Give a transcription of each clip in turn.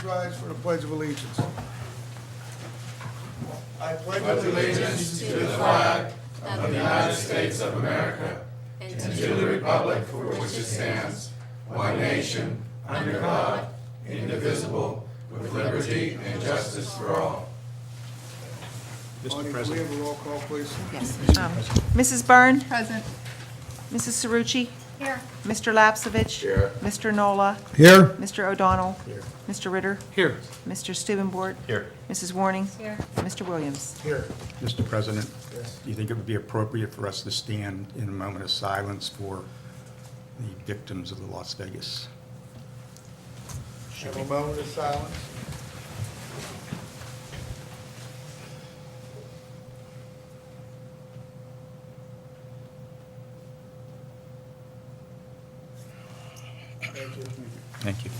rise for the Pledge of Allegiance. I pledge allegiance to the flag of the United States of America and to the republic for which it stands, one nation, under God, indivisible, with liberty and justice for all. Mr. President. Can we have a roll call, please? Yes. Mrs. Byrne? Present. Mrs. Cerrucci? Here. Mr. Lapsevich? Here. Mr. Nola? Here. Mr. O'Donnell? Here. Mr. Ritter? Here. Mr. Stubenbort? Here. Mrs. Warning? Here. Mr. Williams? Here. Mr. President, Yes. do you think it would be appropriate for us to stand in a moment of silence for the victims of the Las Vegas? Have a moment of silence. Thank you. Thank you.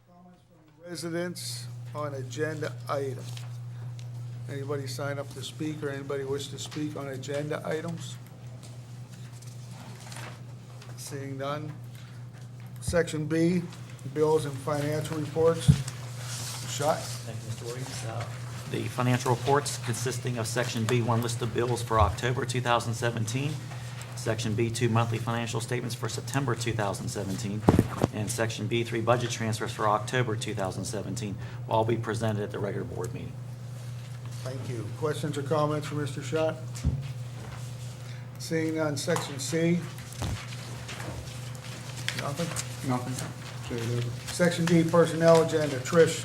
Comments from residents on agenda item. Anybody sign up to speak or anybody wish to speak on agenda items? Seeing none. Section B, bills and financial reports. Shot. Thank you, Mr. Williams. The financial reports consisting of Section B1 list of bills for October 2017, Section B2 monthly financial statements for September 2017, and Section B3 budget transfers for October 2017 will all be presented at the regular board meeting. Thank you. Questions or comments for Mr. Schott? Seeing none. Section C. Nothing? Nothing. Section D, personnel agenda. Trish.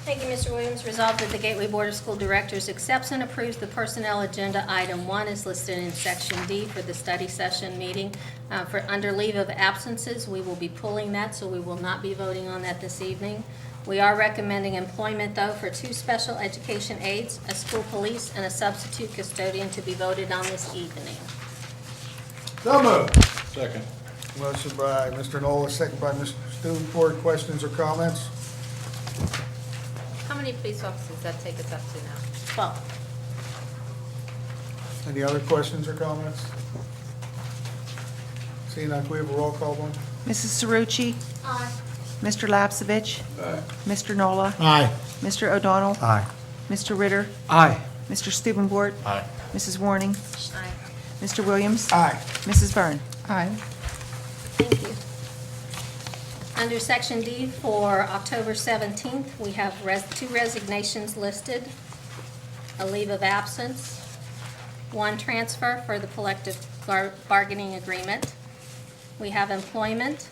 Thank you, Mr. Williams. Resolved that the Gateway Board of School Directors accepts and approves the personnel agenda. Item 1 is listed in Section D for the study session meeting. For under leave of absences, we will be pulling that, so we will not be voting on that this evening. We are recommending employment, though, for 2 special education aides, a school police, and a substitute custodian to be voted on this evening. So moved. Second. Motion by Mr. Nola, second by Mr. Stubenford. Questions or comments? How many police officers does that take us up to now? Well, Any other questions or comments? Seeing none, can we have a roll call one? Mrs. Cerrucci? Aye. Mr. Lapsevich? Aye. Mr. Nola? Aye. Mr. O'Donnell? Aye. Mr. Ritter? Aye. Mr. Stubenbort? Aye. Mrs. Warning? Aye. Mr. Williams? Aye. Mrs. Byrne? Aye. thank you. Under Section D for October 17th, we have 2 resignations listed, a leave of absence, 1 transfer for the collective bargaining agreement. We have employment.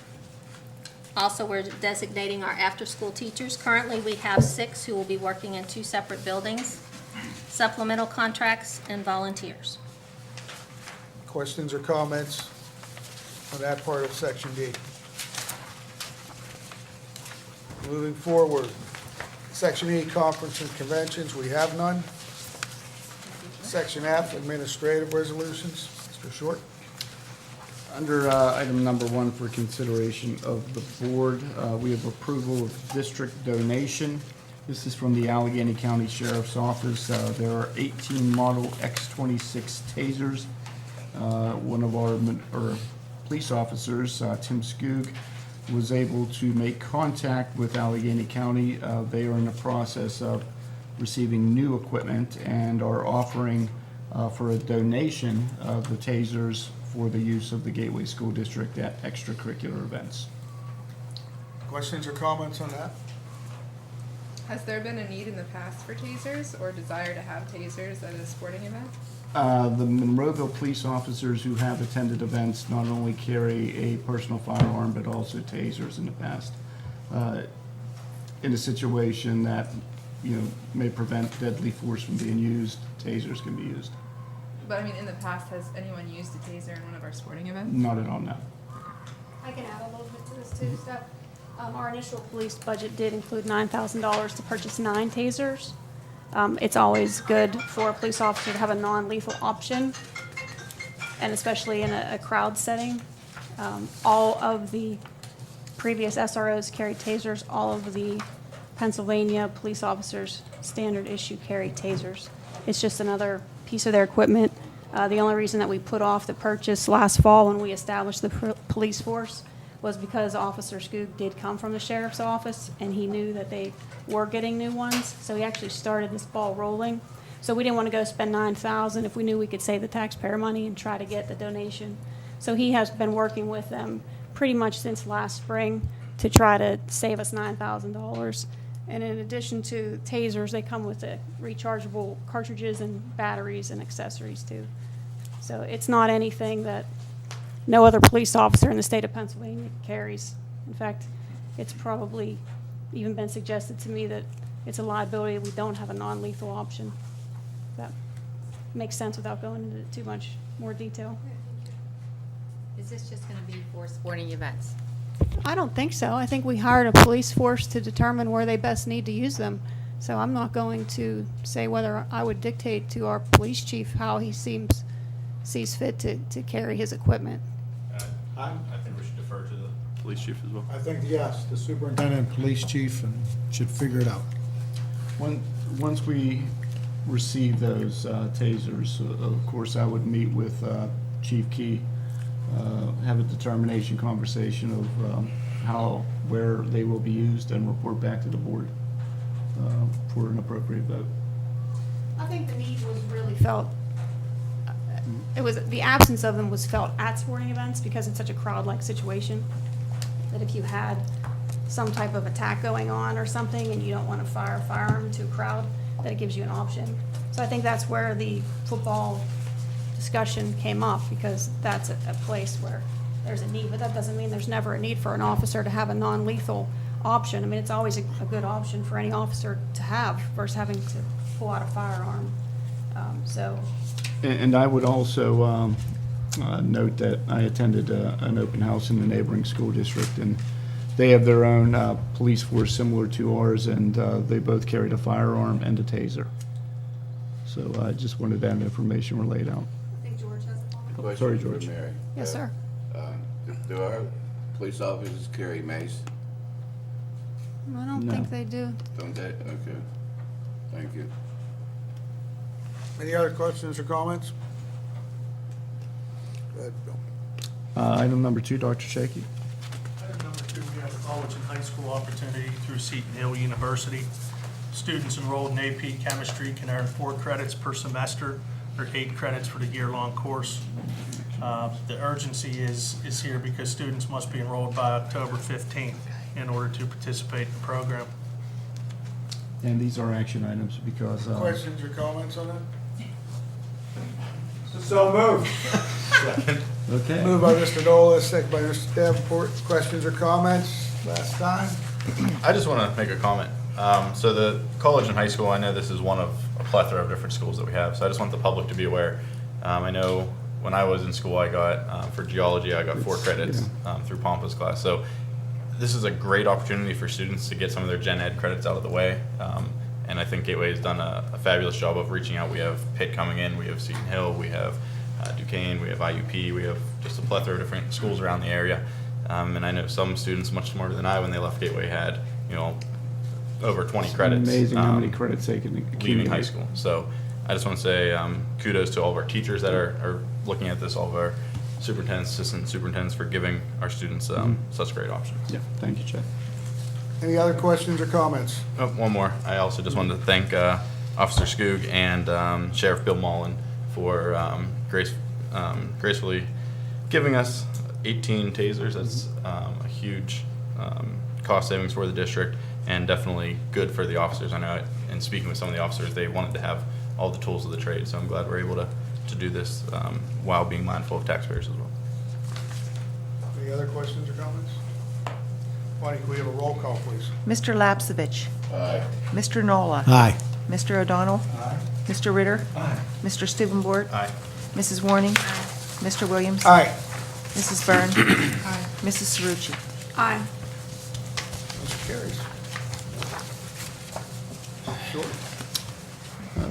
Also, we're designating our after-school teachers. Currently, we have 6 who will be working in 2 separate buildings, supplemental contracts, and volunteers. Questions or comments on that part of Section D? Moving forward, Section E, conference and conventions, we have none. Section F, administrative resolutions. Mr. Short. Under item number 1 for consideration of the board, we have approval of district donation. This is from the Allegheny County Sheriff's Office. There are 18 Model X26 tasers. One of our police officers, Tim Skoog, was able to make contact with Allegheny County. They are in the process of receiving new equipment and are offering for a donation of the tasers for the use of the Gateway School District at extracurricular events. Questions or comments on that? Has there been a need in the past for tasers or desire to have tasers at a sporting event? The Monroeville police officers who have attended events not only carry a personal firearm, but also tasers in the past. In a situation that, may prevent deadly force from being used, tasers can be used. But I mean, in the past, has anyone used a taser in one of our sporting events? Not at all, no. I can add a little bit to this too. So, our initial police budget did include $9,000 to purchase 9 tasers. It's always good for a police officer to have a non-lethal option, and especially in a crowd setting. All of the previous SROs carried tasers. All of the Pennsylvania police officers standard issue carry tasers. It's just another piece of their equipment. The only reason that we put off the purchase last fall when we established the police force was because Officer Skoog did come from the sheriff's office, and he knew that they were getting new ones, so he actually started this ball rolling. So we didn't want to go spend $9,000 if we knew we could save the taxpayer money and try to get the donation. So he has been working with them pretty much since last spring to try to save us $9,000. And in addition to tasers, they come with the rechargeable cartridges and batteries and accessories too. So it's not anything that no other police officer in the state of Pennsylvania carries. In fact, it's probably even been suggested to me that it's a liability we don't have a non-lethal option. That makes sense without going into too much more detail. Is this just going to be for sporting events? I don't think so. I think we hired a police force to determine where they best need to use them. So I'm not going to say whether I would dictate to our police chief how he sees fit to carry his equipment. I think we should defer to the police chief as well. I think, yes, the superintendent and police chief should figure it out. Once we receive those tasers, of course, I would meet with Chief Key, have a determination conversation of where they will be used, and report back to the board for an appropriate vote. I think the need was really felt, the absence of them was felt at sporting events because it's such a crowd-like situation that if you had some type of attack going on or something and you don't want to fire a firearm to a crowd, that it gives you an option. So I think that's where the football discussion came up, because that's a place where there's a need, but that doesn't mean there's never a need for an officer to have a non-lethal option. I mean, it's always a good option for any officer to have versus having to pull out a firearm. And I would also note that I attended an open house in the neighboring school district, and they have their own police force similar to ours, and they both carried a firearm and a taser. So I just wanted that information relayed out. I think George has a comment. Question Sorry, for George. Mary. Yes, sir. Do our police officers carry mace? I don't No. think they do. Don't they? Okay. Thank you. Any other questions or comments? Go ahead, Bill. Item number 2, Dr. Shaky. Item number 2, we have a college and high school opportunity through Seton Hill University. Students enrolled in AP Chemistry can earn 4 credits per semester, or 8 credits for the year-long course. The urgency is here because students must be enrolled by October 15th in order to participate in the program. And these are action items because Questions or comments on that? So moved. okay. Moved by Mr. Nola, second by Mr. Davenport. Questions or comments? Last time? I just want to make a comment. So the college and high school, I know this is one of a plethora of different schools that we have, so I just want the public to be aware. I know when I was in school, I got, for geology, I got 4 credits through Pompa's class. So this is a great opportunity for students to get some of their gen ed credits out of the way. And I think Gateway has done a fabulous job of reaching out. We have Pitt coming in, we have Seton Hill, we have Duquesne, we have IUP, we have just a plethora of different schools around the area. And I know some students, much smarter than I when they left Gateway, had, over 20 credits. Amazing how many credits they can leaving high accumulate. school. So I just want to say kudos to all of our teachers that are looking at this, all of our superintendents, assistant superintendents for giving our students such great options. Yeah, thank you, Chad. Any other questions or comments? Oh, one more. I also just wanted to thank Officer Skoog and Sheriff Bill Mullen for gracefully giving us 18 tasers. That's a huge cost savings for the district and definitely good for the officers. I know in speaking with some of the officers, they wanted to have all the tools of the trade, so I'm glad we're able to do this while being mindful of taxpayers as well. Any other questions or comments? Bonnie, can we have a roll call, please? Mr. Lapsevich. Aye. Mr. Nola. Aye. Mr. O'Donnell. Aye. Mr. Ritter. Mr. Stubenbort. Aye. Mrs. Warning. Mr. Williams. Aye. Mrs. Byrne. Mrs. Cerucci. Aye. Motion carries. Sure.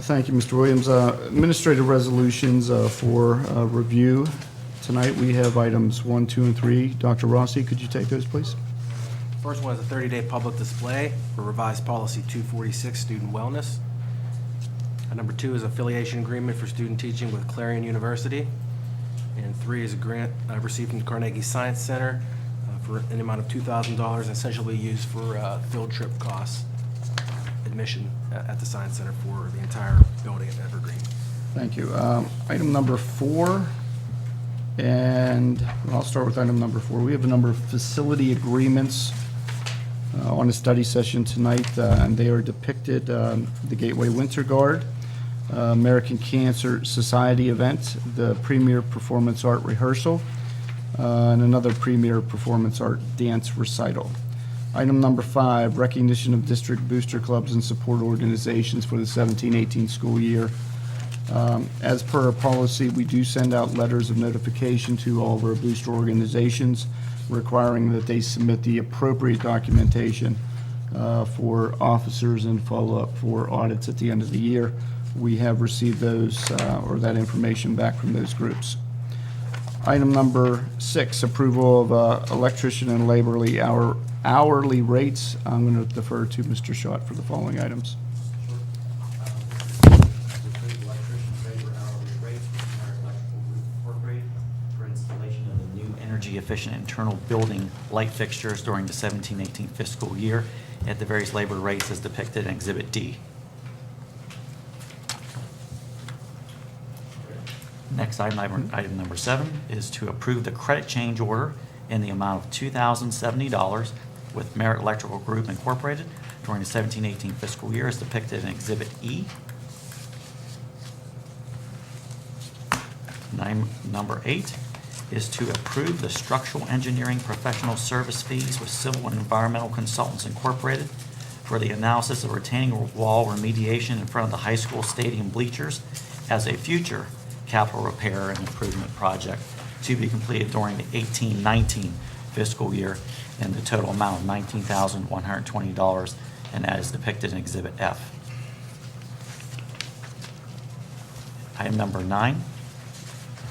Thank you, Mr. Williams. Administrative resolutions for review. Tonight, we have items 1, 2, and 3. Dr. Rossi, could you take those, please? First one is a 30-day public display for revised policy 246, student wellness. Number 2 is affiliation agreement for student teaching with Clarion University. And 3 is a grant received from the Carnegie Science Center for an amount of $2,000, essentially used for field trip costs, admission at the Science Center for the entire building at Evergreen. Thank you. Item number 4, and I'll start with item number 4. We have a number of facility agreements on a study session tonight, and they are depicted, the Gateway Winter Guard, American Cancer Society event, the Premier Performance Art Rehearsal, and another Premier Performance Art Dance Recital. Item number 5, recognition of district booster clubs and support organizations for the 17-18 school year. As per our policy, we do send out letters of notification to all of our booster organizations requiring that they submit the appropriate documentation for officers and follow-up for audits at the end of the year. We have received those, or that information back from those groups. Item number 6, approval of electrician and hourly rates. I'm going to defer to Mr. Schott for the following items. For installation of the new energy-efficient internal building light fixtures during the 17-18 fiscal year at the various labor rates as depicted in Exhibit D. Next item number 7, is to approve the credit change order in the amount of $2,070 with Merit Electrical Group Incorporated during the 17-18 fiscal year as depicted in Exhibit E. Number 8 is to approve the structural engineering professional service fees with Civil and Environmental Consultants Incorporated for the analysis of retaining wall remediation in front of the high school stadium bleachers as a future capital repair and improvement project to be completed during the 18-19 fiscal year in the total amount of $19,120, and that is depicted in Exhibit F. Item number 9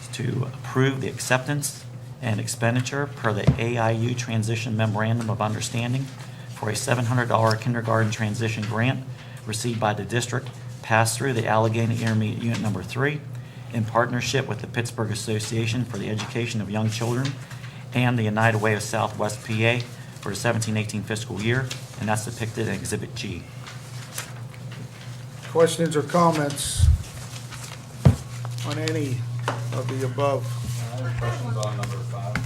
is to approve the acceptance and expenditure per the AIU Transition Memorandum of Understanding for a $700 kindergarten transition grant received by the district passed through the Allegheny Intermediate Unit Number 3 in partnership with the Pittsburgh Association for the Education of Young Children and the United Way of Southwest PA for the 17-18 fiscal year, and that's depicted in Exhibit G. Questions or comments on any of the above? Questions on number 5?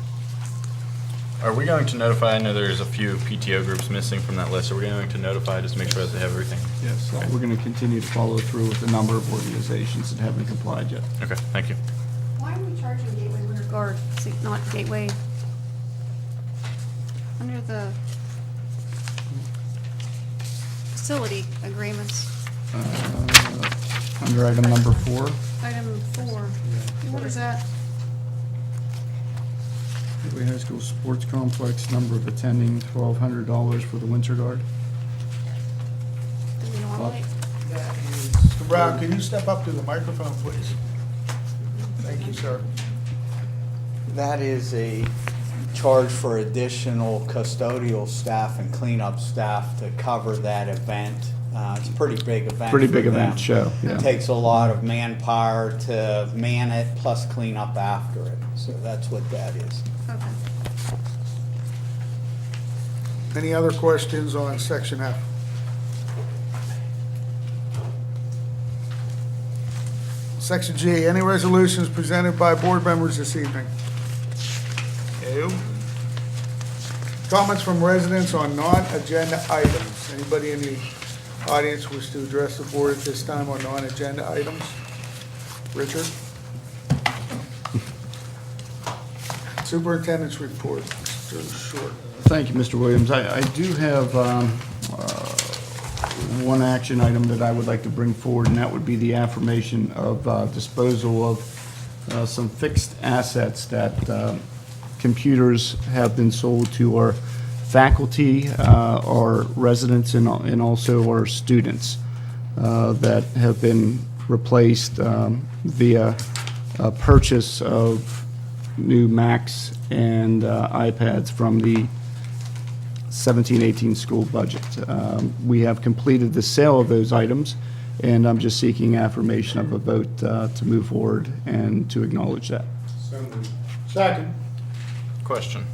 Are we going to notify, I know there's a few PTO groups missing from that list, are we going to notify just to make sure that they have everything? Yes, we're going to continue to follow through with a number of organizations that haven't complied yet. Okay, thank you. Why are we charging Gateway Winter Guard, not Gateway? Under the facility agreements, Under item number 4, item 4, what is that? Gateway High School Sports Complex, number of attending, $1,200 for the Winter Guard. Do we normally? Mr. Brown, can you step up to the microphone, please? Thank you, sir. That is a charge for additional custodial staff and cleanup staff to cover that event. It's a pretty big event. Pretty big for them. event, show, yeah. It takes a lot of manpower to man it, plus clean up after it. So that's what that is. Okay. Any other questions on section F? Section G, any resolutions presented by board members this evening? No. Comments from residents on non-agenda items. Anybody in the audience wish to address the board at this time on non-agenda items? Richard? Superintendent's report, Mr. Short. Thank you, Mr. Williams. I do have one action item that I would like to bring forward, and that would be the affirmation of disposal of some fixed assets that computers have been sold to our faculty, our residents, and also our students that have been replaced via purchase of new Macs and iPads from the 17-18 school budget. We have completed the sale of those items, and I'm just seeking affirmation of a vote to move forward and to acknowledge that. Second. Question.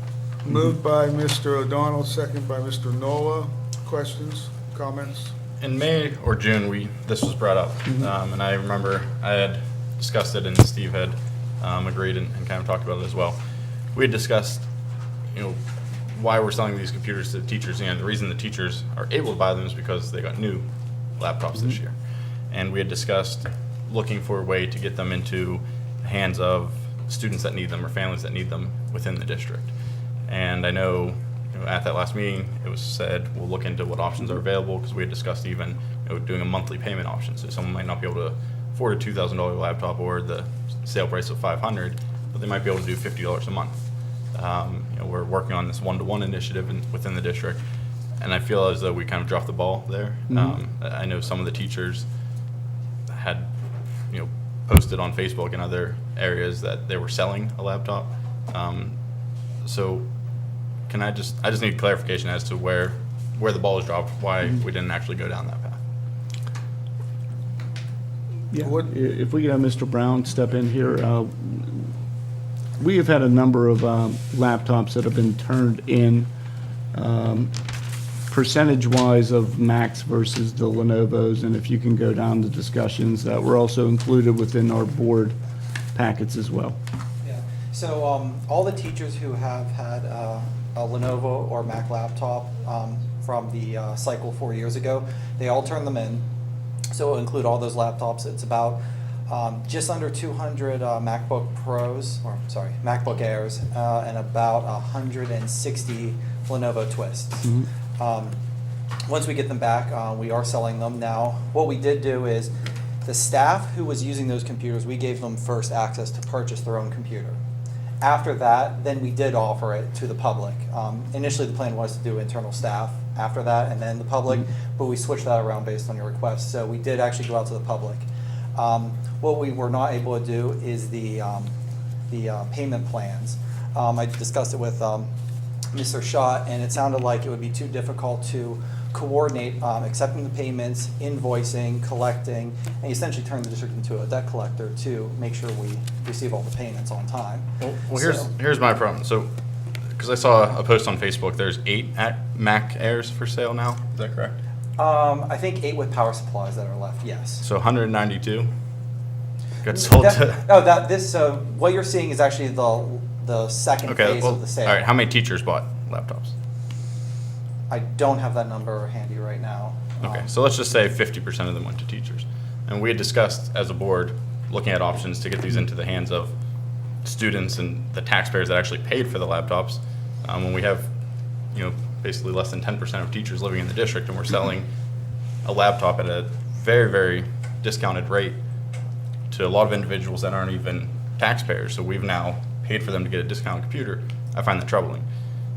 Moved by Mr. O'Donnell, second by Mr. Nola. Questions, comments? In May or June, this was brought up, and I remember I had discussed it, and Steve had agreed and kind of talked about it as well. We had discussed, why we're selling these computers to the teachers, and the reason the teachers are able to buy them is because they got new laptops this year. And we had discussed looking for a way to get them into the hands of students that need them or families that need them within the district. And I know, at that last meeting, it was said, we'll look into what options are available, because we had discussed even doing a monthly payment option. So someone might not be able to afford a $2,000 laptop or the sale price of $500, but they might be able to do $50 a month. We're working on this one-to-one initiative within the district, and I feel as though we kind of dropped the ball there. I know some of the teachers had, posted on Facebook and other areas that they were selling a laptop. So I just need clarification as to where the ball was dropped, why we didn't actually go down that path. Yeah, if we could have Mr. Brown step in here. We have had a number of laptops that have been turned in, percentage-wise of Macs versus the Lenovo's, and if you can go down the discussions that were also included within our board packets as well. Yeah, so all the teachers who have had a Lenovo or Mac laptop from the cycle 4 years ago, they all turn them in. So it'll include all those laptops. It's about just under 200 MacBook Airs, and about 160 Lenovo Twists. Once we get them back, we are selling them now. What we did do is the staff who was using those computers, we gave them first access to purchase their own computer. After that, then we did offer it to the public. Initially, the plan was to do internal staff after that and then the public, but we switched that around based on your request. So we did actually go out to the public. What we were not able to do is the payment plans. I discussed it with Mr. Schott, and it sounded like it would be too difficult to coordinate accepting the payments, invoicing, collecting, and essentially turn the district into a debt collector to make sure we receive all the payments on time. Well, here's my problem. So, because I saw a post on Facebook, there's 8 Mac Airs for sale now. Is that correct? I think 8 with power supplies that are left. Yes. So 192 got sold to. What you're seeing is actually the second phase of the sale. All right. How many teachers bought laptops? I don't have that number handy right now. Okay, so let's just say 50% of them went to teachers. And we had discussed as a board, looking at options to get these into the hands of students and the taxpayers that actually paid for the laptops. When we have, basically less than 10% of teachers living in the district, and we're selling a laptop at a very, very discounted rate to a lot of individuals that aren't even taxpayers. So we've now paid for them to get a discounted computer. I find that troubling.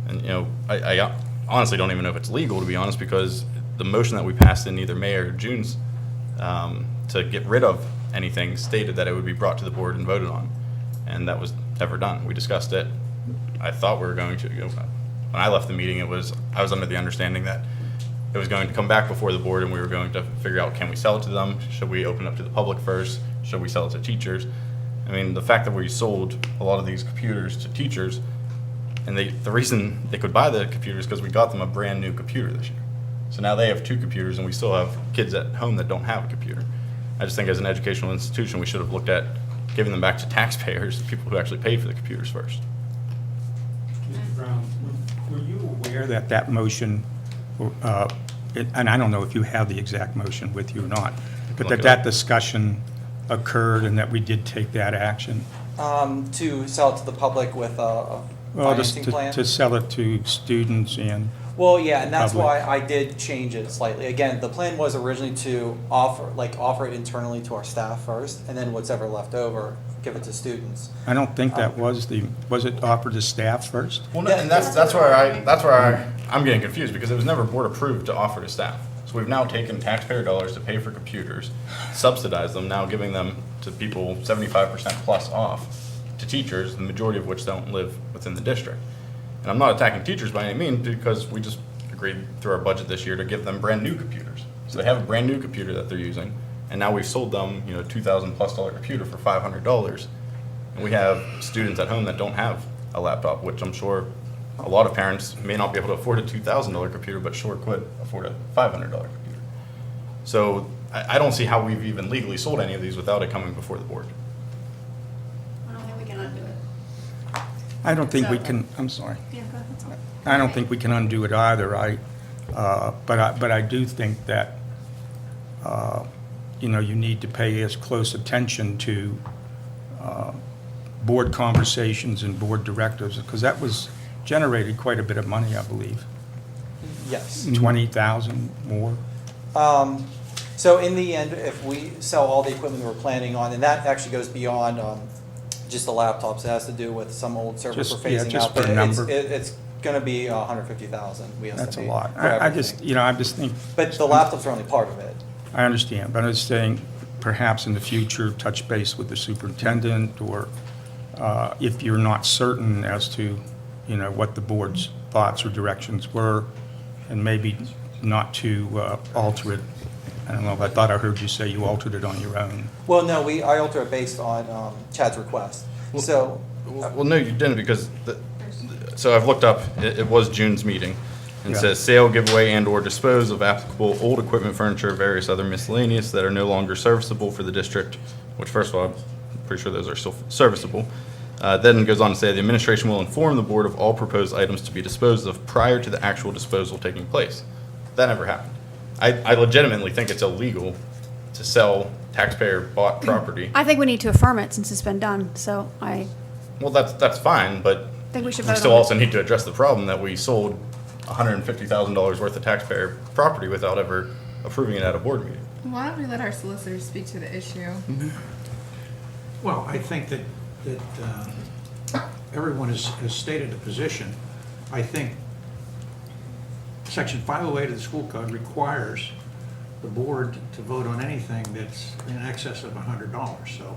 And, I honestly don't even know if it's legal, to be honest, because the motion that we passed in either May or June's to get rid of anything stated that it would be brought to the board and voted on, and that was never done. We discussed it. I thought we were going to, when I left the meeting, I was under the understanding that it was going to come back before the board, and we were going to figure out, can we sell it to them? Should we open up to the public first? Should we sell it to teachers? I mean, the fact that we sold a lot of these computers to teachers, and the reason they could buy the computers is because we got them a brand new computer this year. So now they have 2 computers, and we still have kids at home that don't have a computer. I just think as an educational institution, we should have looked at giving them back to taxpayers, the people who actually paid for the computers first. Mr. Brown, were you aware that motion, and I don't know if you have the exact motion with you or not, but that discussion occurred and that we did take that action? To sell it to the public with a financing plan? To sell it to students and Well, yeah, and that's public. why I did change it slightly. Again, the plan was originally to offer it internally to our staff first, and then whatever left over, give it to students. I don't think that was it offered to staff first? Well, no, and that's where I'm getting confused, because it was never board approved to offer to staff. So we've now taken taxpayer dollars to pay for computers, subsidized them, now giving them to people 75% plus off, to teachers, the majority of which don't live within the district. And I'm not attacking teachers by any means, because we just agreed through our budget this year to give them brand new computers. So they have a brand new computer that they're using, and now we've sold them, $2,000+ computer for $500. And we have students at home that don't have a laptop, which I'm sure a lot of parents may not be able to afford a $2,000 computer, but sure could afford a $500 computer. So I don't see how we've even legally sold any of these without it coming before the board. I don't think we can undo it. I don't think we can, I'm sorry. Yeah, go ahead, that's all. I don't think we can undo it either. But I do think that, you need to pay as close attention to board conversations and board directives, because that was generated quite a bit of money, I believe. Yes. 20,000 more. So in the end, if we sell all the equipment we're planning on, and that actually goes beyond just the laptops, it has to do with some old servers we're phasing Just out. put a But number. it's going to be 150,000, we estimate. That's a lot. for I everything. just think. But the laptops are only part of it. I understand, but I'm just saying, perhaps in the future, touch base with the superintendent, or if you're not certain as to, what the board's thoughts or directions were, and maybe not to alter it. I don't know, I thought I heard you say you altered it on your own. Well, no, I alter it based on Chad's request. Well, no, you didn't, because, so I've looked up, it was June's meeting, and it Yeah. says, sale, giveaway, and/or dispose of applicable old equipment, furniture, various other miscellaneous that are no longer serviceable for the district, which, first of all, I'm pretty sure those are still serviceable. Then it goes on to say, the administration will inform the board of all proposed items to be disposed of prior to the actual disposal taking place. That never happened. I legitimately think it's illegal to sell taxpayer-bought property. I think we need to affirm it since it's been done, so I Well, that's fine, but think we should we vote still on it. also need to address the problem that we sold $150,000 worth of taxpayer property without ever approving it at a board meeting. Why don't we let our solicitors speak to the issue? Well, I think that everyone has stated a position. I think Section 508 of the school code requires the board to vote on anything that's in excess of $100. So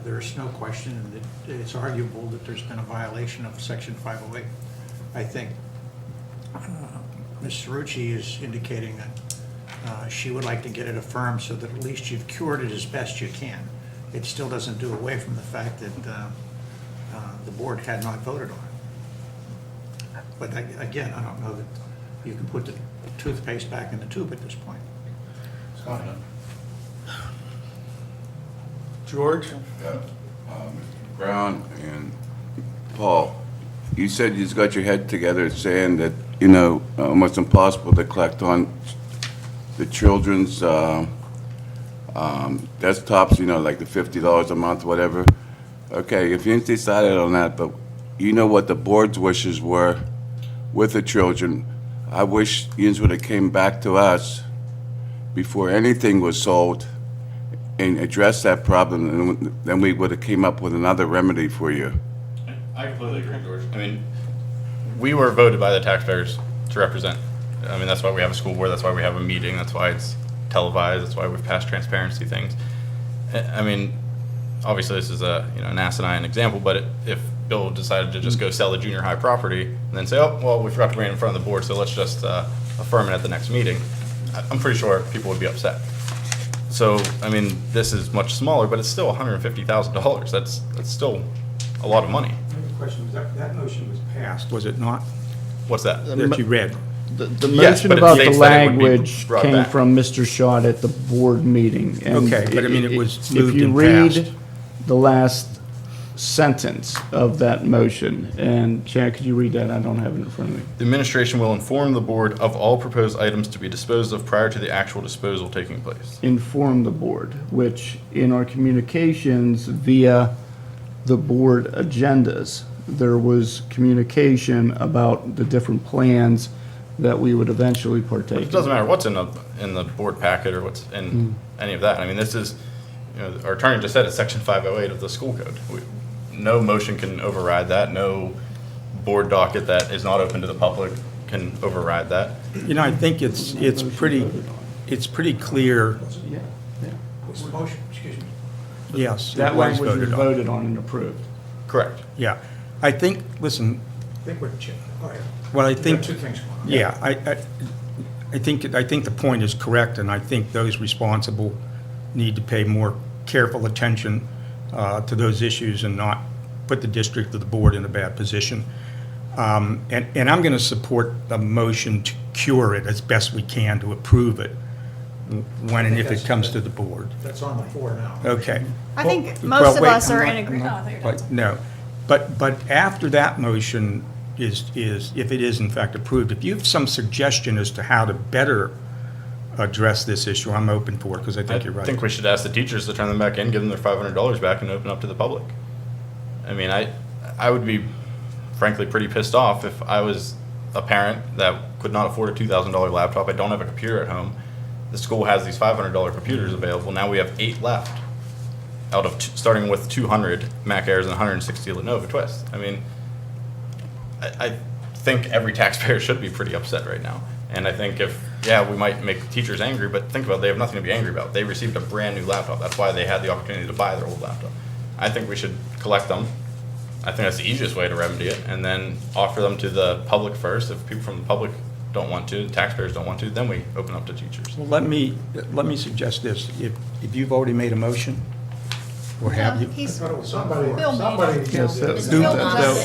there's no question that it's arguable that there's been a violation of Section 508. I think Ms. Cerrucci is indicating that she would like to get it affirmed so that at least you've cured it as best you can. It still doesn't do away from the fact that the board had not voted on it. But again, I don't know that you can put the toothpaste back in the tube at this point. George? Yeah. Mr. Brown and Paul, you said you just got your head together saying that, almost impossible to collect on the children's desktops, like the $50 a month, whatever. Okay, if you decided on that, but you know what the board's wishes were with the children, I wish you would have came back to us before anything was sold and addressed that problem, and then we would have came up with another remedy for you. I completely agree, George. I mean, we were voted by the taxpayers to represent. I mean, that's why we have a school board, that's why we have a meeting, that's why it's televised, that's why we've passed transparency things. I mean, obviously this is an asinine example, but if Bill decided to just go sell the junior high property and then say, oh, well, we forgot to bring it in front of the board, so let's just affirm it at the next meeting, I'm pretty sure people would be upset. So, I mean, this is much smaller, but it's still $150,000. That's still a lot of money. I have a question. That motion was passed, was it not? What's that? That you read? The Yes, motion but it about the states that it would be language brought came back. from Mr. Schott at the board meeting. And Okay, but I mean, it was if moved you and read passed. the last sentence of that motion, and Chad, could you read that? I don't have it in front of me. The administration will inform the board of all proposed items to be disposed of prior to the actual disposal taking place. Inform the board, which in our communications via the board agendas, there was communication about the different plans that we would eventually partake in. It doesn't matter what's in the board packet or what's in any of that. I mean, this is, our attorney just said it's Section 508 of the school code. No motion can override that. No board docket that is not open to the public can override that. I think it's pretty clear. Yeah, yeah. What's the motion? Excuse me. Yes, it That was language was voted on. voted on and approved. Correct. Yeah, I think. Listen. I think we're, go ahead. Well, I We've got think. two things going on. Yeah, I think the point is correct, and I think those responsible need to pay more careful attention to those issues and not put the district or the board in a bad position. And I'm going to support the motion to cure it as best we can, to approve it when and if it comes to the board. That's on the floor now. Okay. I think Well, most of wait, us I'm are not- in agreement. I'm not- but no, but after that motion is, if it is in fact approved, if you have some suggestion as to how to better address this issue, I'm open for it, because I think you're right. I think we should ask the teachers to turn them back in, give them their $500 back, and open up to the public. I mean, I would be frankly pretty pissed off if I was a parent that could not afford a $2,000 laptop. I don't have a computer at home. The school has these $500 computers available. Now we have 8 left out of starting with 200 Mac Airs and 160 Lenovo Twists. I mean, I think every taxpayer should be pretty upset right now. And I think we might make teachers angry, but think about it, they have nothing to be angry about. They received a brand new laptop. That's why they had the opportunity to buy their old laptop. I think we should collect them. I think that's the easiest way to remedy it, and then offer them to the public first. If people from the public don't want to, taxpayers don't want to, then we open up to teachers. Well, let me suggest this. If you've already made a motion, or have you? Somebody Yes, Bill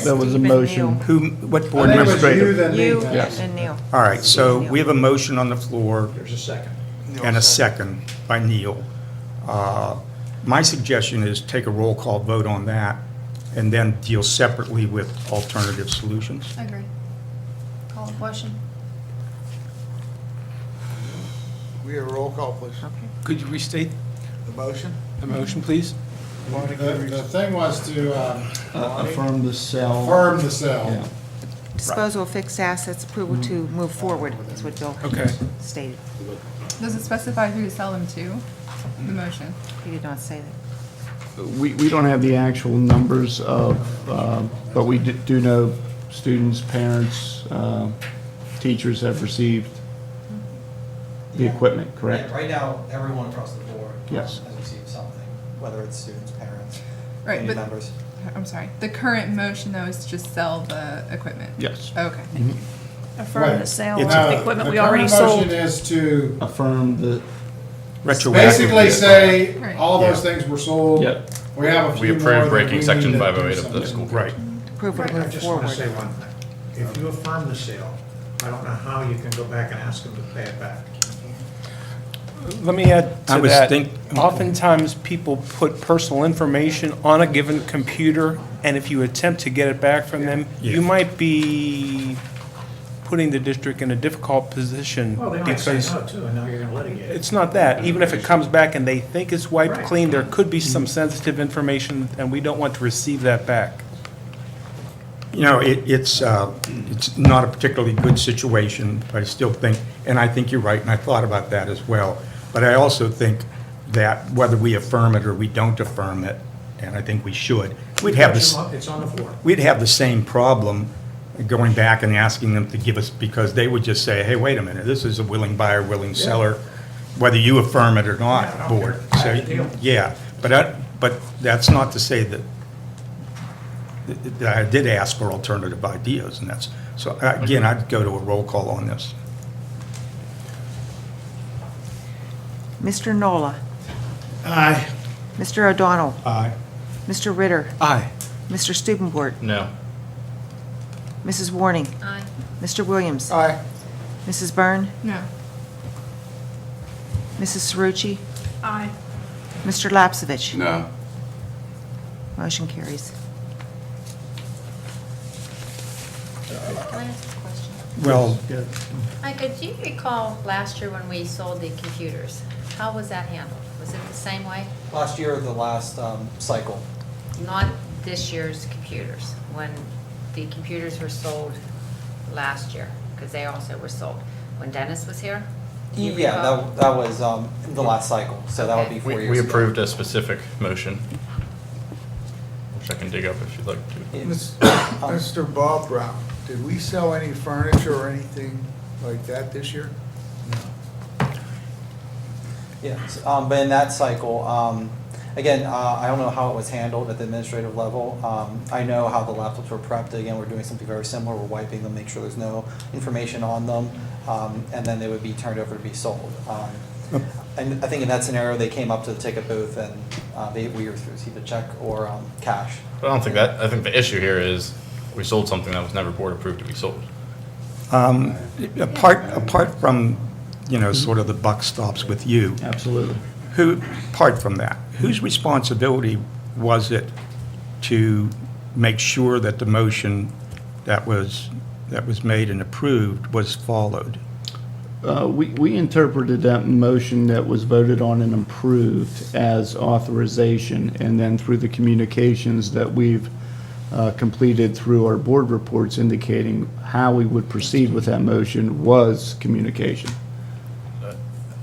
there was a motion. What board I think it was you, administrator? then me. You Yes. and Neil. All right, so we have a motion on the floor There's a second. and a second by Neil. My suggestion is take a roll call vote on that, and then deal separately with alternative solutions. I agree. Call the question. We have a roll call, please. Could you restate The motion? the motion, please? The thing was to Affirm the sale. affirm the sale. Yeah. Disposal of fixed assets, approval to move forward, is what Bill Okay. stated. Does it specify who to sell them to? The motion. He did not say that. We don't have the actual numbers of, but we do know students, parents, teachers have received the equipment, correct? Right now, everyone across the board. Yes. Has received something, whether it's students, parents, Right, community but members. I'm sorry. The current motion though is to just sell the equipment. Yes. Okay. Affirm the sale of It's- the equipment we already The current sold. motion is to Affirm the, Retroactive. basically say Right. all those things were sold. Yep. We have a We few more approved that breaking we section need to 508 do of the school something. code. Right. Approval to I move just want to forward. say one thing. If you affirm the sale, I don't know how you can go back and ask them to pay it back. Let me add I to was that. think- Oftentimes, people put personal information on a given computer, and if you attempt to get it back from them, Yeah. you might be putting the district in a difficult position Well, they might say because no too, and now you're going to litigate it. it's not that. Even if it comes back and they think it's wiped Right. clean, there could be some sensitive information, and we don't want to receive that back. You know, it's not a particularly good situation, but I still think, and I think you're right, and I thought about that as well. But I also think that whether we affirm it or we don't affirm it, and I think we should, we'd have this, It's on the floor. we'd have the same problem going back and asking them to give us, because they would just say, hey, wait a minute, this is a willing buyer, willing seller, whether you affirm it or Yeah, I not, don't board. care. So, Bad deal. yeah, but that's not to say that I did ask for alternative ideas, and that's, so again, I'd go to a roll call on this. Mr. Nola. Aye. Mr. O'Donnell. Aye. Mr. Ritter. Aye. Mr. Stubenbort. No. Mrs. Warning. Aye. Mr. Williams. Aye. Mrs. Byrne. No. Mrs. Cerucci. Aye. Mr. Lapsevich. No. Motion carries. Can I ask a question? Well, Micah, do you recall last year when we sold the computers? How was that handled? Was it the same way? Last year, the last cycle. Not this year's computers, when the computers were sold last year, because they also were sold. When Dennis was here? Do you Yeah, recall? that was the last cycle, so that would be 4 years We ago. approved a specific motion, which I can dig up if you'd like to. Mr. Bob Brown, did we sell any furniture or anything like that this year? Yes, but in that cycle, again, I don't know how it was handled at the administrative level. I know how the laptops were prepped. Again, we're doing something very similar. We're wiping them, make sure there's no information on them, and then they would be turned over to be sold. And I think in that scenario, they came up to the ticket booth and we either received a check or cash. But I don't think that, I think the issue here is we sold something that was never board approved to be sold. Apart from, sort of the buck stops with you. Absolutely. Apart from that, whose responsibility was it to make sure that the motion that was made and approved was followed? We interpreted that motion that was voted on and approved as authorization, and then through the communications that we've completed through our board reports indicating how we would proceed with that motion was communication.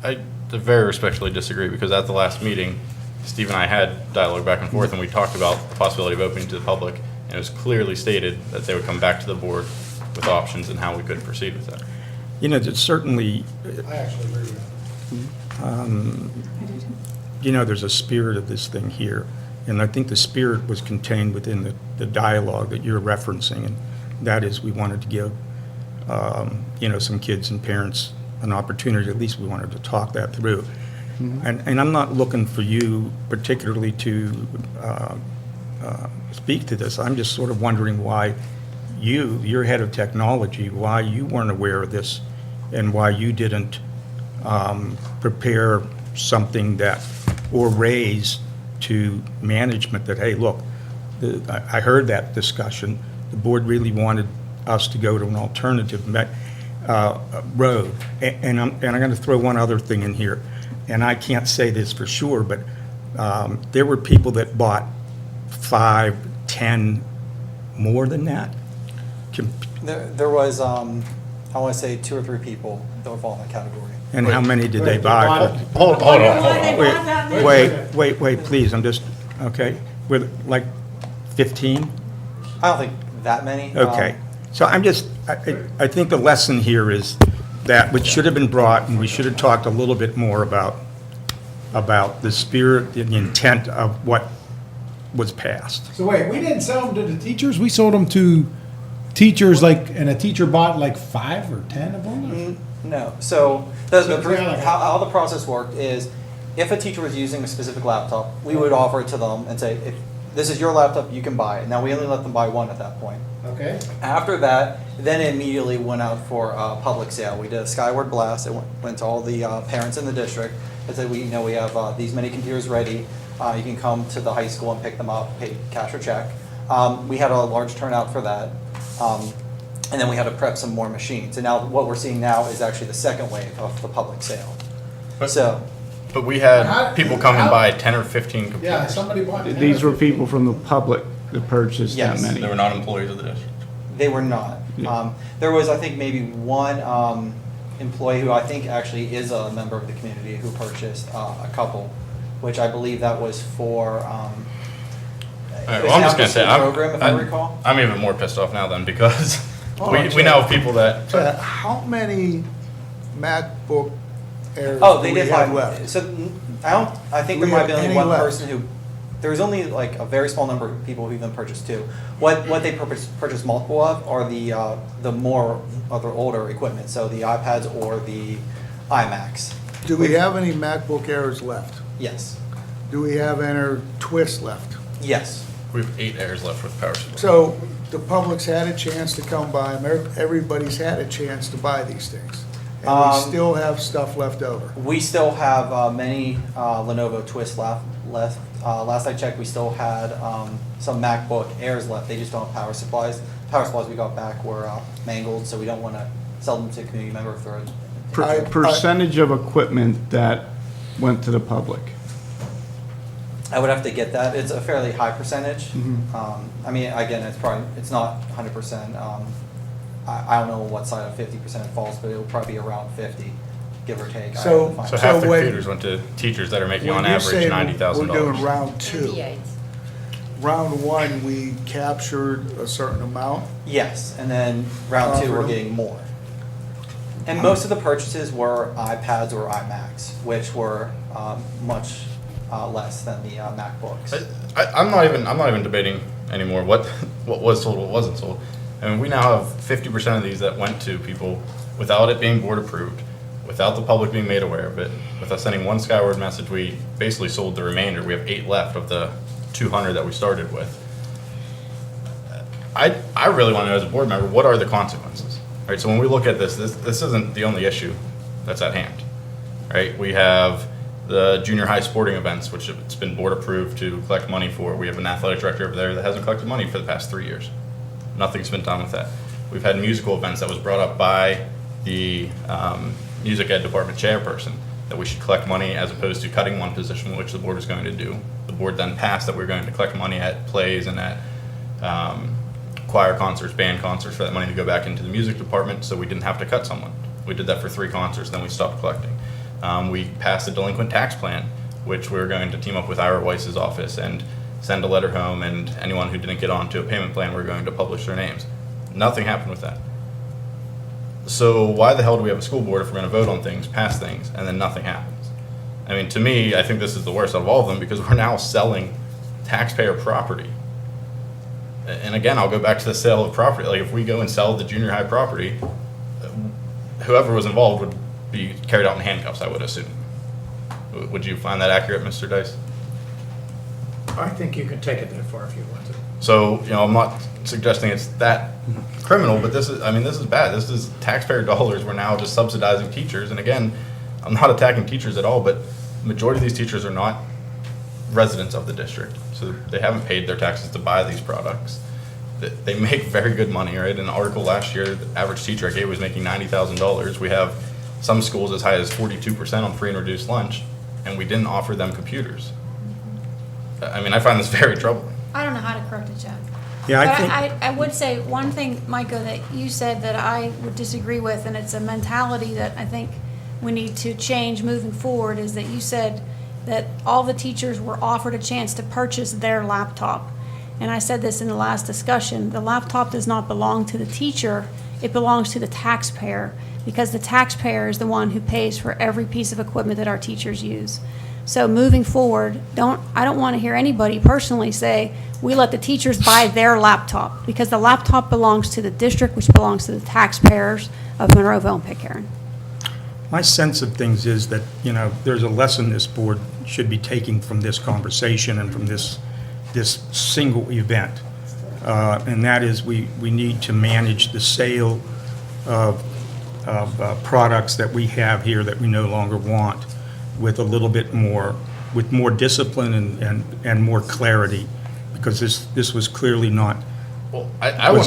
I very respectfully disagree, because at the last meeting, Steve and I had dialogue back and forth, and we talked about the possibility of opening to the public, and it was clearly stated that they would come back to the board with options and how we could proceed with that. It's certainly, I actually agree with that. there's a spirit of this thing here, and I think the spirit was contained within the dialogue that you're referencing, and that is we wanted to give, some kids and parents an opportunity, at least we wanted to talk that through. And I'm not looking for you particularly to speak to this. I'm just sort of wondering why you're head of technology, why you weren't aware of this and why you didn't prepare something that, or raise to management that, hey, look, I heard that discussion. The board really wanted us to go to an alternative road. And I'm going to throw one other thing in here. And I can't say this for sure, but there were people that bought 5, 10, more than that. There was, I want to say 2 or 3 people that would fall in that category. And how many did they buy? Hold on. Wait, please, I'm just, okay. With like 15? I don't think that many. Okay. So I think the lesson here is that which should have been brought, and we should have talked a little bit more about the spirit, the intent of what was passed. So wait, we didn't sell them to the teachers? We sold them to teachers, and a teacher bought like 5 or 10 of them? No. So how the process worked is, if a teacher was using a specific laptop, we would offer it to them and say, if this is your laptop, you can buy it. Now, we only let them buy 1 at that point. Okay. After that, then it immediately went out for public sale. We did a skyward blast. It went to all the parents in the district and said, we have these many computers ready. You can come to the high school and pick them up, pay cash or check. We had a large turnout for that. And then we had to prep some more machines. And now what we're seeing now is actually the second wave of the public sale. But we had people come and buy 10 or 15 computers. Yeah, somebody bought 10 These were people from the public that purchased that Yes. many. They were not employees of the district. They were not. There was, I think, maybe one employee who I think actually is a member of the community who purchased a couple, which I believe that was for All right, well, I'm just going to say, program, if I recall. I'm even more pissed off now then, because we now have people that. How many MacBook Airs Oh, do they we did have buy. left? So I think Do there we might have be only any one left? person who. There was only like a very small number of people who even purchased 2. What they purchased multiple of are the more other older equipment, so the iPads or the iMacs. Do we have any MacBook Airs left? Yes. Do we have any Twists left? Yes. We have 8 Airs left with power supply. So the public's had a chance to come by them. Everybody's had a chance to buy these things. And we still have stuff left over. We still have many Lenovo Twist left. Last I checked, we still had some MacBook Airs left. They just don't have power supplies. Power supplies we got back were mangled, so we don't want to sell them to a community member if they're Percentage of equipment that went to the public. I would have to get that. It's a fairly high percentage. I mean, again, it's not 100%. I don't know what side of 50% it falls, but it'll probably be around 50, give or take. So So half the computers went to teachers that are making on average $90,000. We're doing round 2. Round 1, we captured a certain amount. Yes, and then round 2, we're getting more. And most of the purchases were iPads or iMacs, which were much less than the MacBooks. I'm not even debating anymore what was sold, what wasn't sold. I mean, we now have 50% of these that went to people without it being board approved, without the public being made aware of it. With us sending one skyward message, we basically sold the remainder. We have 8 left of the 200 that we started with. I really want to know as a board member, what are the consequences? All right, so when we look at this isn't the only issue that's at hand, right? We have the junior high sporting events, which it's been board approved to collect money for. We have an athletic director over there that hasn't collected money for the past 3 years. Nothing's been done with that. We've had musical events that was brought up by the music ed department chairperson that we should collect money as opposed to cutting one position, which the board was going to do. The board then passed that we're going to collect money at plays and at choir concerts, band concerts, for that money to go back into the music department, so we didn't have to cut someone. We did that for 3 concerts, then we stopped collecting. We passed a delinquent tax plan, which we're going to team up with Ira Weiss's office and send a letter home, and anyone who didn't get onto a payment plan, we're going to publish their names. Nothing happened with that. So why the hell do we have a school board if we're going to vote on things, pass things, and then nothing happens? I mean, to me, I think this is the worst out of all of them, because we're now selling taxpayer property. And again, I'll go back to the sale of property. Like, if we go and sell the junior high property, whoever was involved would be carried out in handcuffs, I would assume. Would you find that accurate, Mr. Dice? I think you can take it that far if you want to. So, I'm not suggesting it's that criminal, but this is bad. This is taxpayer dollars. We're now just subsidizing teachers. And again, I'm not attacking teachers at all, but the majority of these teachers are not residents of the district. So they haven't paid their taxes to buy these products. They make very good money, right? In an article last year, the average teacher I gave was making $90,000. We have some schools as high as 42% on free and reduced lunch, and we didn't offer them computers. I mean, I find this very troubling. I don't know how to correct it, Jack. Yeah, But I would say one thing, Micah, that you said that I would disagree with, and it's a mentality that I think we need to change moving forward, is that you said that all the teachers were offered a chance to purchase their laptop. And I said this in the last discussion, the laptop does not belong to the teacher, it belongs to the taxpayer, because the taxpayer is the one who pays for every piece of equipment that our teachers use. So moving forward, I don't want to hear anybody personally say, we let the teachers buy their laptop, because the laptop belongs to the district, which belongs to the taxpayers of Monroeville and Pitcairn. My sense of things is that, there's a lesson this board should be taking from this conversation and from this single event. And that is we need to manage the sale of products that we have here that we no longer want with a little bit more, with more discipline and more clarity, because this was clearly not. Well, I would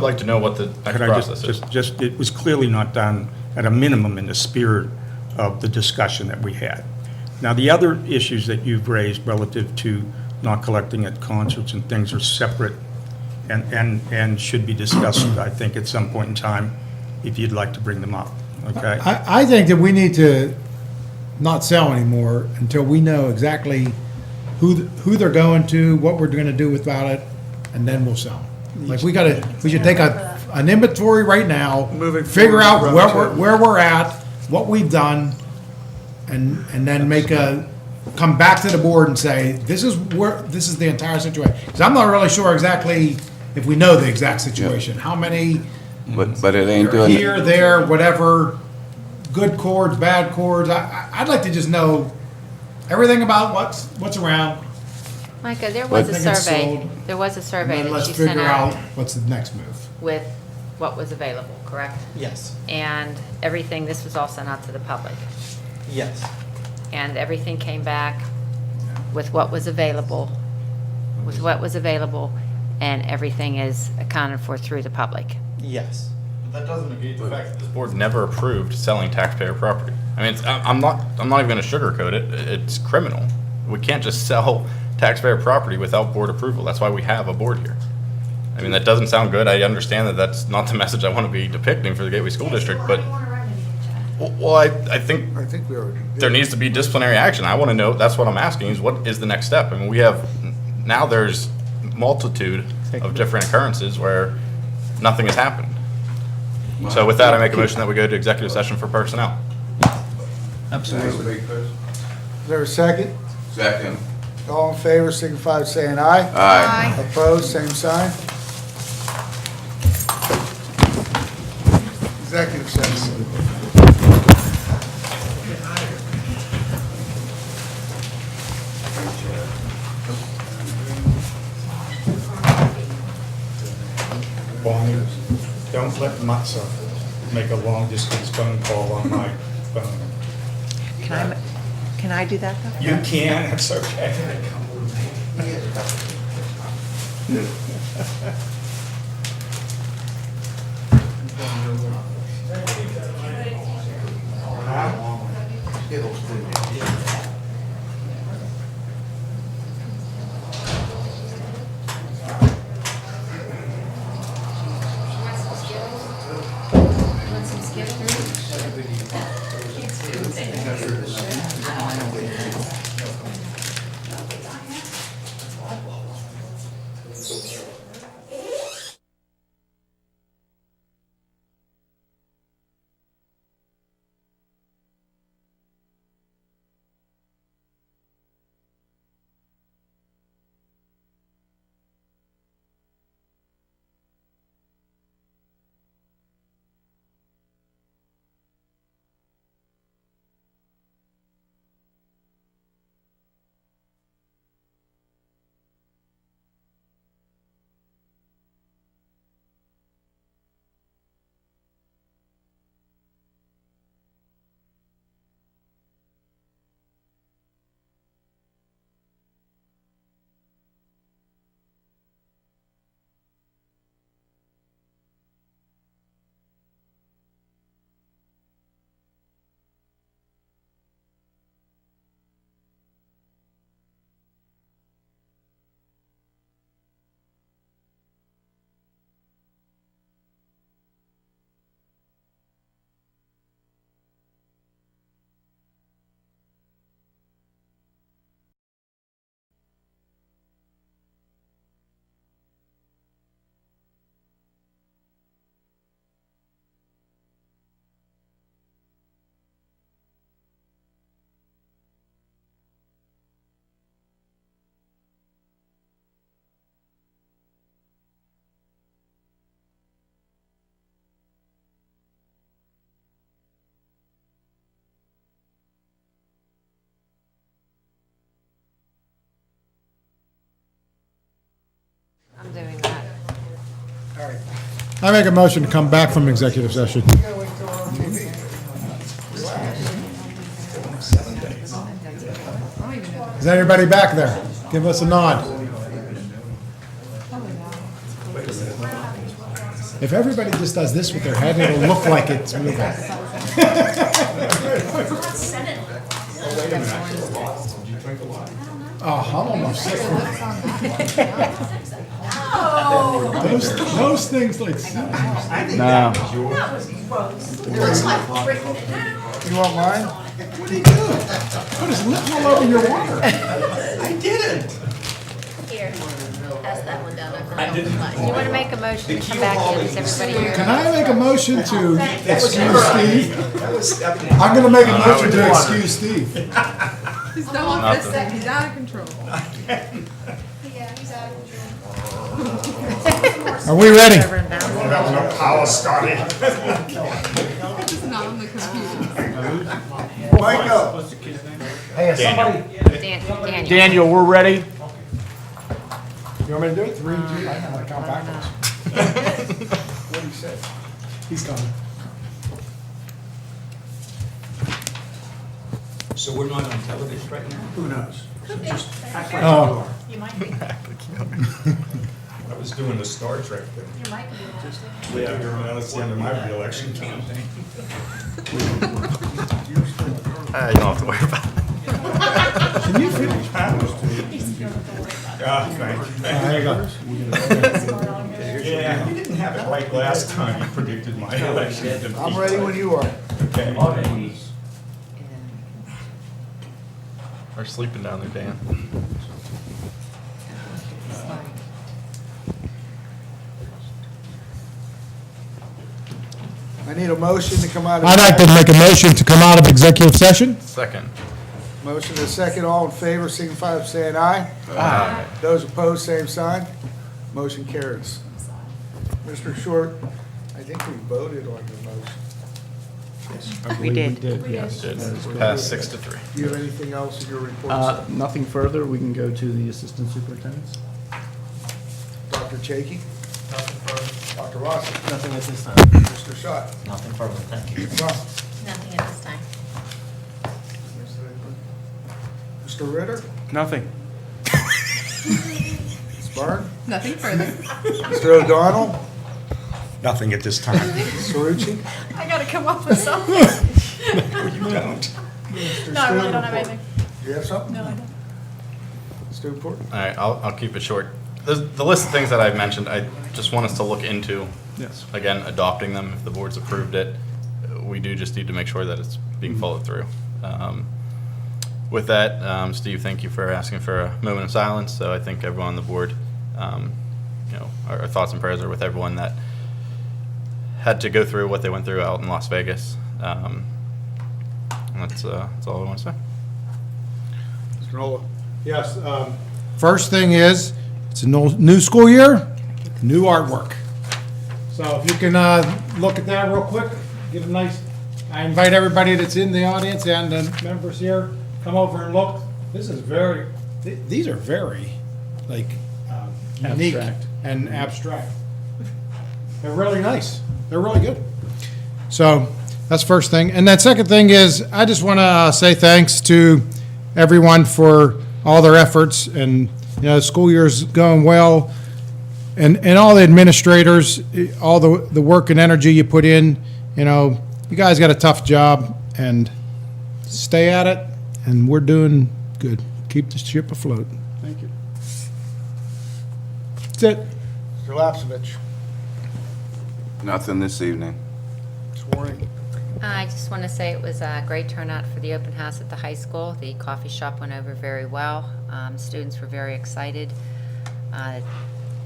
like to know what the next process is. It was clearly not done at a minimum in the spirit of the discussion that we had. Now, the other issues that you've raised relative to not collecting at concerts and things are separate and should be discussed, I think, at some point in time, if you'd like to bring them up, okay? I think that we need to not sell anymore until we know exactly who they're going to, what we're gonna do about it, and then we'll sell. Like, we should take an inventory right now, figure out where we're at, what we've done, and then come back to the board and say, this is the entire situation. Because I'm not really sure exactly if we know the exact situation. How many But it ain't doing it. here, there, whatever, good chords, bad chords. I'd like to just know everything about what's around. Micah, there was a I think it's survey, sold. there was a survey And then that let's you sent figure out out what's the next move. with what was available, correct? Yes. And everything, this was all sent out to the public. Yes. And everything came back with what was available, and everything is accounted for through the public. Yes. But that doesn't negate the fact that this board never approved selling taxpayer property. I mean, I'm not even going to sugarcoat it. It's criminal. We can't just sell taxpayer property without board approval. That's why we have a board here. I mean, that doesn't sound good. I understand that that's not the message I want to be depicting for the Gateway School District, but well, I think we already did. There needs to be disciplinary action. I want to know, that's what I'm asking, is what is the next step? I mean, now there's multitude of different occurrences where nothing has happened. So with that, I make a motion that we go to executive session for personnel. Absolutely. Is there a second? Second. All in favor, signify by saying aye. Aye. Opposed, same sign. Executive session. Bonnie, don't let Matza make a long-distance phone call on my phone. Can I do that, though? You can, it's okay. I'm doing that. I make a motion to come back from executive session. Is everybody back there? Give us a nod. If everybody just does this with their head, it'll look like it's moving. Oh, I'm almost sick. Those things like. No. You want mine? What are you doing? Put his lips all over your water. I didn't. Here, pass that one down. Do you want to make a motion to come back in? Is everybody here? Can I make a motion to excuse Steve? I'm gonna make a motion to excuse Steve. He's done with this thing. He's out of control. Are we ready? It's not on the computer. Mike up. Hey, somebody. Daniel. Daniel, we're ready. You want me to do it? 3, 2, I know how to count backwards. What do you say? He's coming. So we're not on television right now? Who knows? Oh. You might be. I was doing the Star Trek thing. You might be. Yeah, that's the end of my reelection campaign. You don't have to worry about it. Can you finish? Thank you. There you go. Yeah, you didn't have it right last time. You predicted my election defeat. I'm ready when you are. Okay. They're sleeping down there, Dan. I need a motion to come out of. I'd like to make a motion to come out of executive session. Second. Motion to second, all in favor, signify by saying aye. Aye. Those opposed, same sign. Motion carries. Mr. Short, I think we voted on your motion. We did. Yes. Passed 6-3. Do you have anything else in your report, sir? Nothing further. We can go to the assistant superintendents. Dr. Chaky? Nothing further. Dr. Rossi? Nothing at this time. Mr. Schott? Nothing further, thank you. Ms. Brown? Nothing at this time. Mr. Ritter? Nothing. Ms. Byrne? Nothing further. Mr. O'Donnell? Nothing at this time. Ms. Cerucci? I gotta come up with something. You don't. Mr. No, I really don't Stewart? have anything. Do you have something? No, I don't. Mr. Report? All right, I'll keep it short. The list of things that I've mentioned, I just want us to look into. Yes. Again, adopting them, if the board's approved it, we do just need to make sure that it's being followed through. With that, Steve, thank you for asking for a moment of silence. So I think everyone on the board, our thoughts and prayers are with everyone that had to go through what they went through out in Las Vegas. That's all I want to say. Mr. Nola? Yes, first thing is, it's a new school year, new artwork. So if you can look at that real quick, give a nice, I invite everybody that's in the audience and the members here, come over and look. This is very, these are very, like, unique Abstract. and abstract. They're really nice. They're really good. So that's first thing. And that second thing is, I just want to say thanks to everyone for all their efforts, and, the school year's going well. And all the administrators, all the work and energy you put in, you guys got a tough job, and stay at it, and we're doing good. Keep the ship afloat. Thank you. That's it. Mr. Lapsevich? Nothing this evening. Ms. Warning? I just want to say it was a great turnout for the open house at the high school. The coffee shop went over very well. Students were very excited.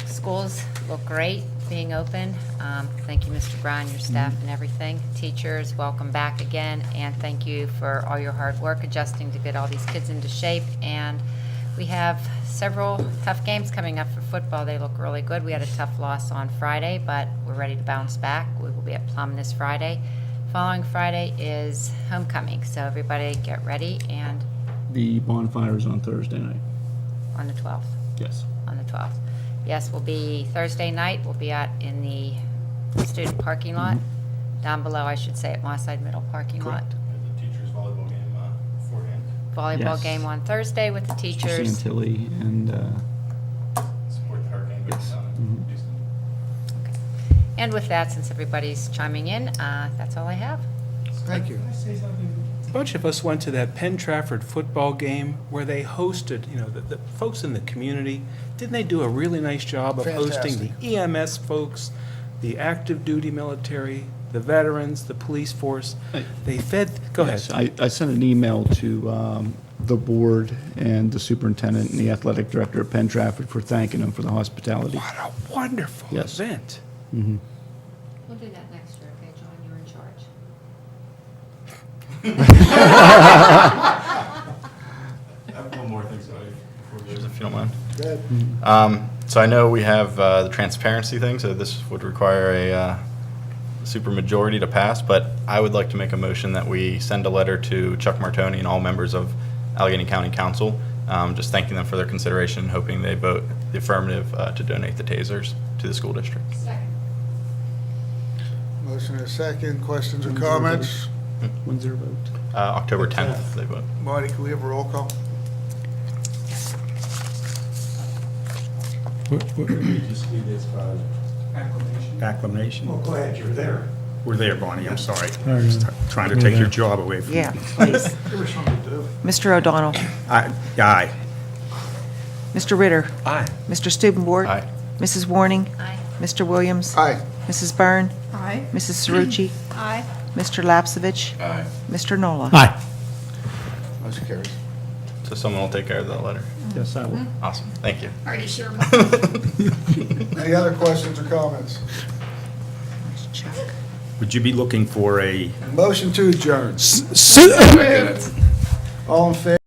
Schools look great being open. Thank you, Mr. Brown, your staff and everything. Teachers, welcome back again, and thank you for all your hard work adjusting to get all these kids into shape. And we have several tough games coming up for football. They look really good. We had a tough loss on Friday, but we're ready to bounce back. We will be at Plum this Friday. Following Friday is homecoming, so everybody get ready, and The bonfire is on Thursday night. on the 12th. Yes. On the 12th. Yes, we'll be, Thursday night, we'll be out in the student parking lot, down below, I should say, at Mosside Middle parking lot. The teachers' volleyball game beforehand. Volleyball Yes. game on Thursday with the teachers. Chantilly and, Support the hurricane. Yes. And with that, since everybody's chiming in, that's all I have. Thank you. A bunch of us went to that Penn Trafford football game where they hosted, the folks in the community. Didn't they do a really nice job of hosting the EMS folks, the active duty military, the veterans, the police force? They fed, go ahead. Yes, I sent an email to the board and the superintendent and the athletic director at Penn Trafford for thanking them for the hospitality. What a wonderful Yes. event. Mhm. We'll do that next year, okay, John, you're in charge. I have one more thing, if you don't mind. Go ahead. So I know we have the transparency thing, so this would require a supermajority to pass, but I would like to make a motion that we send a letter to Chuck Martoni and all members of Allegheny County Council, just thanking them for their consideration, hoping they vote the affirmative to donate the tasers to the school district. Motion and a second. Questions or comments? When's their vote? October 10th, they vote. Marty, can we have a roll call? Just do this by Acclamation? Well, go ahead, you're there. We're there, Bonnie, I'm sorry. Oh, yeah. Just trying to take your job away from you. Yeah, please. There was something to do. Mr. O'Donnell. Aye. Mr. Ritter. Aye. Mr. Stubenborg. Aye. Mrs. Warning. Aye. Mr. Williams. Aye. Mrs. Byrne. Aye. Mrs. Cerucci. Aye. Mr. Lapsevich. Aye. Mr. Nola. Aye. Motion carries. So someone will take care of that letter. Yes, I will. Awesome, thank you. Are you sure? Any other questions or comments? Would you be looking for a Motion to adjourn. All in favor?